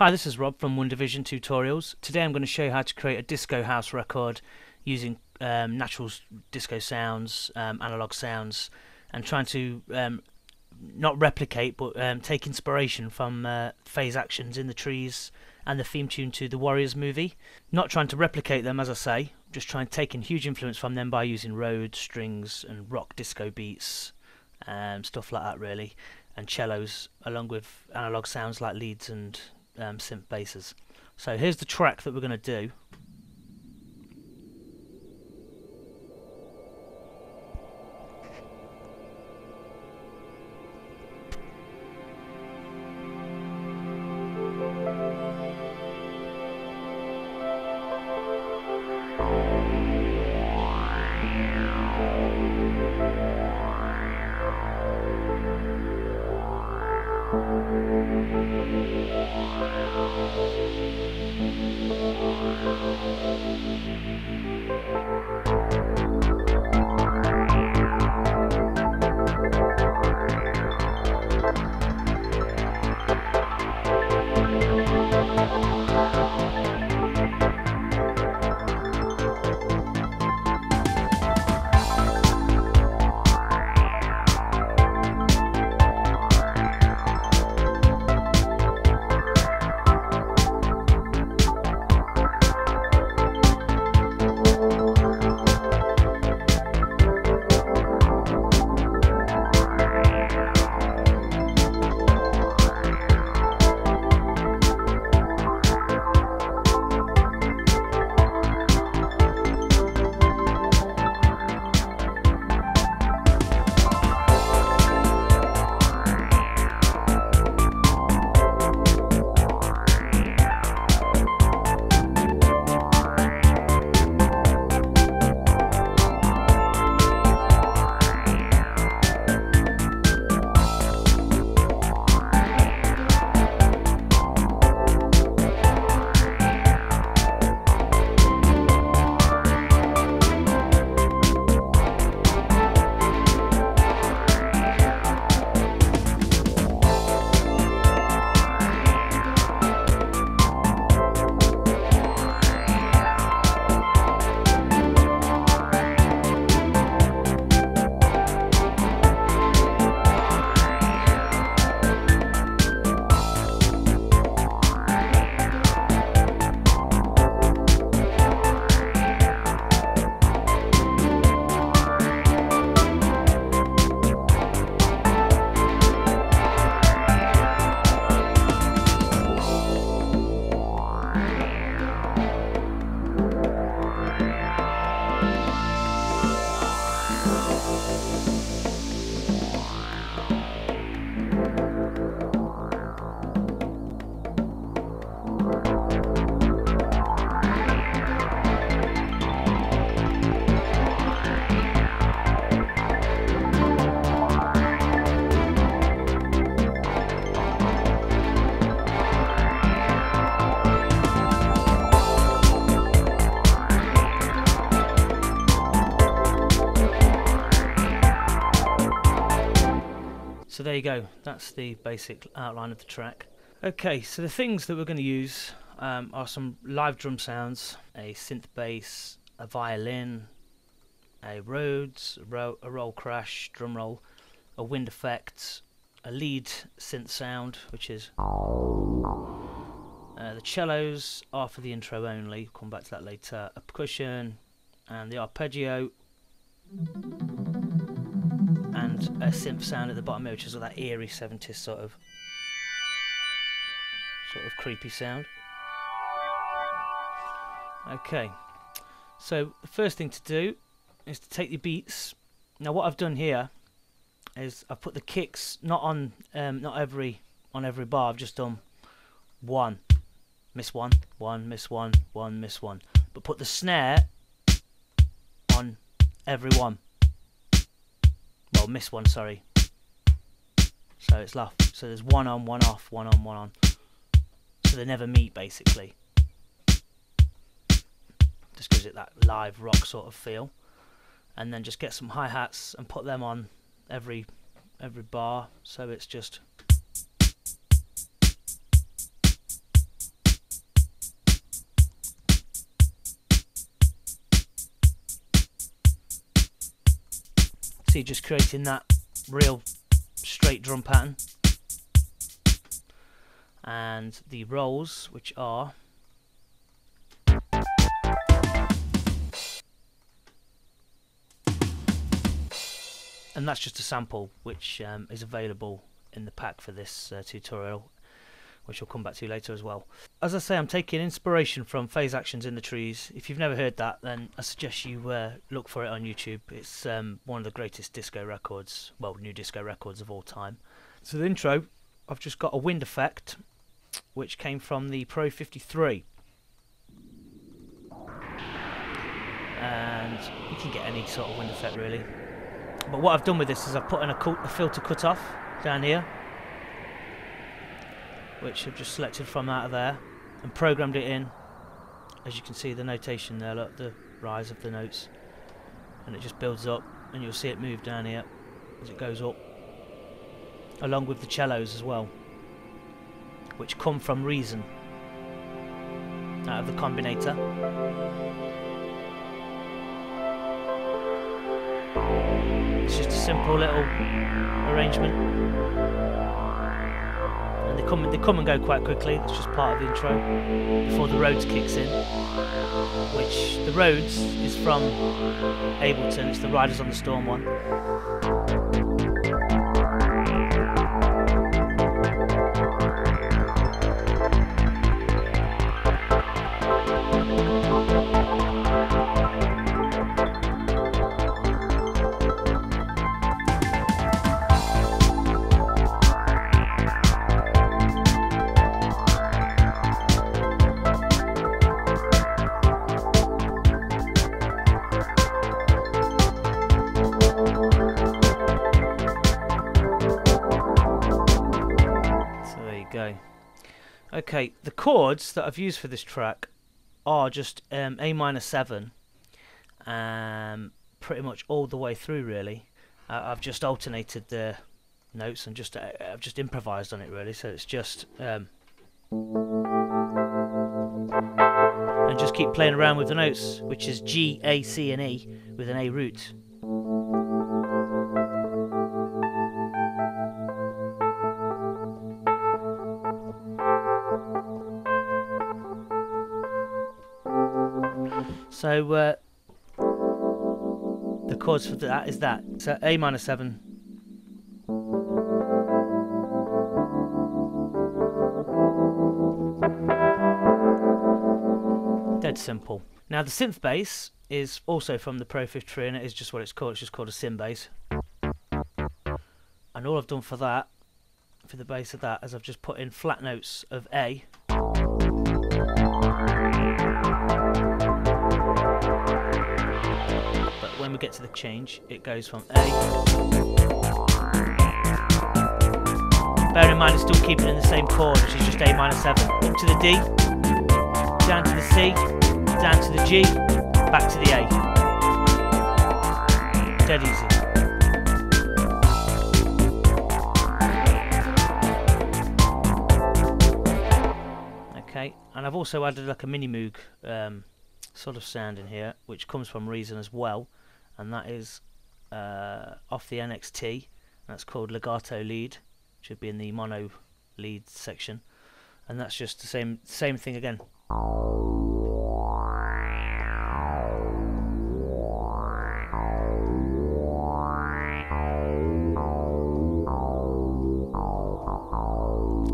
Hi, this is Rob from One Division Tutorials. Today I'm going to show you how to create a disco house record using natural disco sounds, analog sounds, and trying to not replicate but take inspiration from Faze Actions in the Trees and the theme tune to the Warriors movie. Not trying to replicate them, as I say, just trying to take in huge influence from them by using Rhodes, strings and rock disco beats, stuff like that really, and cellos along with analog sounds like leads and synth basses. So here's the track that we're going to do. So there you go, that's the basic outline of the track. Okay, so the things that we're going to use are some live drum sounds, a synth bass, a violin, a Rhodes, a roll crash, drum roll, a wind effect, a lead synth sound, which is the cellos are for the intro only, come back to that later, a percussion, and the arpeggio, and a synth sound at the bottom, which is that eerie 70s sort of creepy sound. Okay, so the first thing to do is to take your beats. Now what I've done here is I've put the kicks not on every bar. I've just done one, miss one, miss one, miss one, but put the snare on every one. Well, miss one, sorry. So it's left. So there's one on, one off, one on, one on. So they never meet basically. Just gives it that live rock sort of feel. And then just get some hi-hats and put them on every bar. So it's just See, just creating that real straight drum pattern. And the rolls, which are and that's just a sample which is available in the pack for this tutorial, which I'll come back to later as well. As I say, I'm taking inspiration from Faze Action's In the Trees. If you've never heard that, then I suggest you look for it on YouTube. It's one of the greatest disco records, well, new disco records of all time. So the intro, I've just got a wind effect which came from the Pro 53, and you can get any sort of wind effect really. But what I've done with this is I've put in a filter cutoff down here, which I've just selected from out of there and programmed it in. As you can see, the notation there, look, the rise of the notes, and it just builds up, and you'll see it move down here as it goes up, along with the cellos as well, which come from Reason out of the combinator. It's just a simple little arrangement, and they come and go quite quickly. It's just part of the intro before the Rhodes kicks in, which the Rhodes is from Ableton. It's the Riders on the Storm one. Okay, the chords that I've used for this track are just A minor 7, pretty much all the way through really. I've just alternated the notes and I've just improvised on it really, so it's just and just keep playing around with the notes, which is G, A, C and E with an A root. So the chords for that is that. So A minor 7, dead simple. Now the synth bass is also from the Pro 53, and it is just what it's called. It's just called a synth bass. And all I've done for that, for the bass of that, is I've just put in flat notes of A. When we get to the change, it goes from A. Bear in mind, it's still keeping in the same chord, which is just A minor 7. Up to the D, down to the C, down to the G, back to the A. Dead easy. Okay, and I've also added like a mini moog sort of sound in here, which comes from Reason as well. And that is off the NXT. That's called Legato Lead. Should be in the mono lead section, and that's just the same thing again.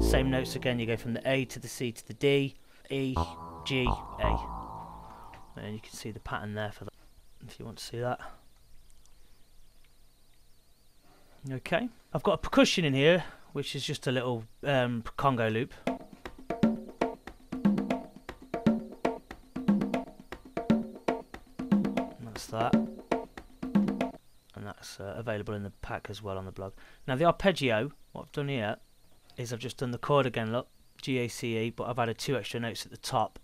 Same notes again. You go from the A to the C to the D, E, G, A, and you can see the pattern there for that, if you want to see that. Okay, I've got a percussion in here, which is just a little Congo loop. And that's that. And that's available in the pack as well on the blog. Now the arpeggio, what I've done here is I've just done the chord again, look, G, A, C, E, but I've added 2 extra notes at the top.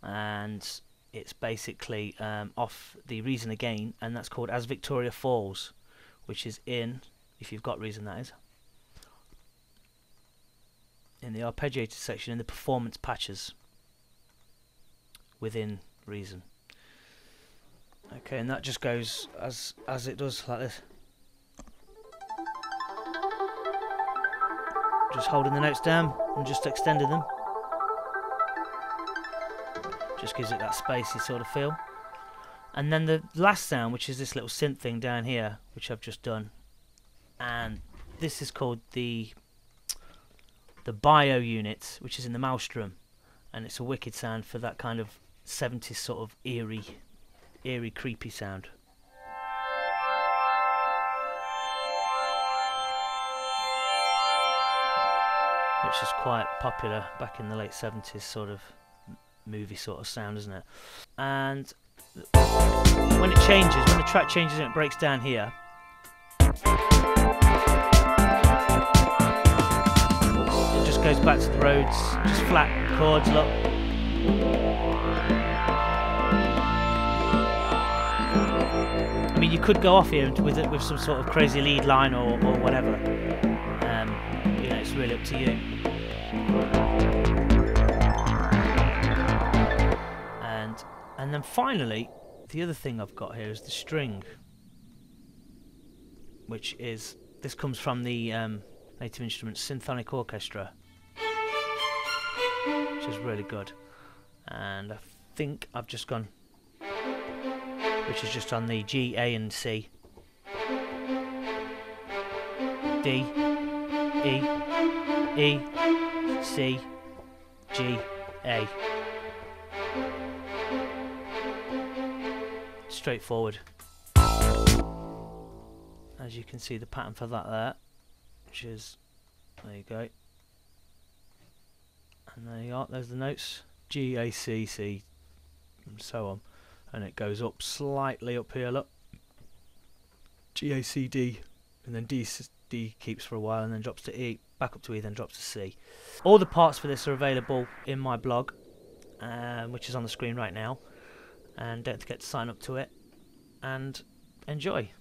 And it's basically off the Reason again, and that's called As Victoria Falls, which is in, if you've got Reason that is, in the arpeggiated section in the performance patches within Reason. Okay, and that just goes as it does like this. just holding the notes down and just extending them. Just gives it that spacey sort of feel. And then the last sound, which is this little synth thing down here, which I've just done, and this is called the bio unit, which is in the Maelstrom, and it's a wicked sound for that kind of 70s sort of eerie, creepy sound. Which is quite popular back in the late 70s, sort of movie sort of sound, isn't it? And when it changes, when the track changes and it breaks down here, it just goes back to the Rhodes, just flat chords, look. I mean, you could go off here with it with some sort of crazy lead line or whatever. You know, it's really up to you. And then finally, the other thing I've got here is the string, which is, this comes from the Native Instruments Symphonic Orchestra, which is really good. And I think I've just gone, which is just on the G, A and C, D, E, C, G, A. Straightforward. As you can see, the pattern for that there, which is, there you go, and there you are, there's the notes, G, A, C, C, and so on, and it goes up slightly up here, look, G, A, C, D, and then D keeps for a while and then drops to E, back up to E, then drops to C. All the parts for this are available in my blog, which is on the screen right now. And don't forget to sign up to it and enjoy.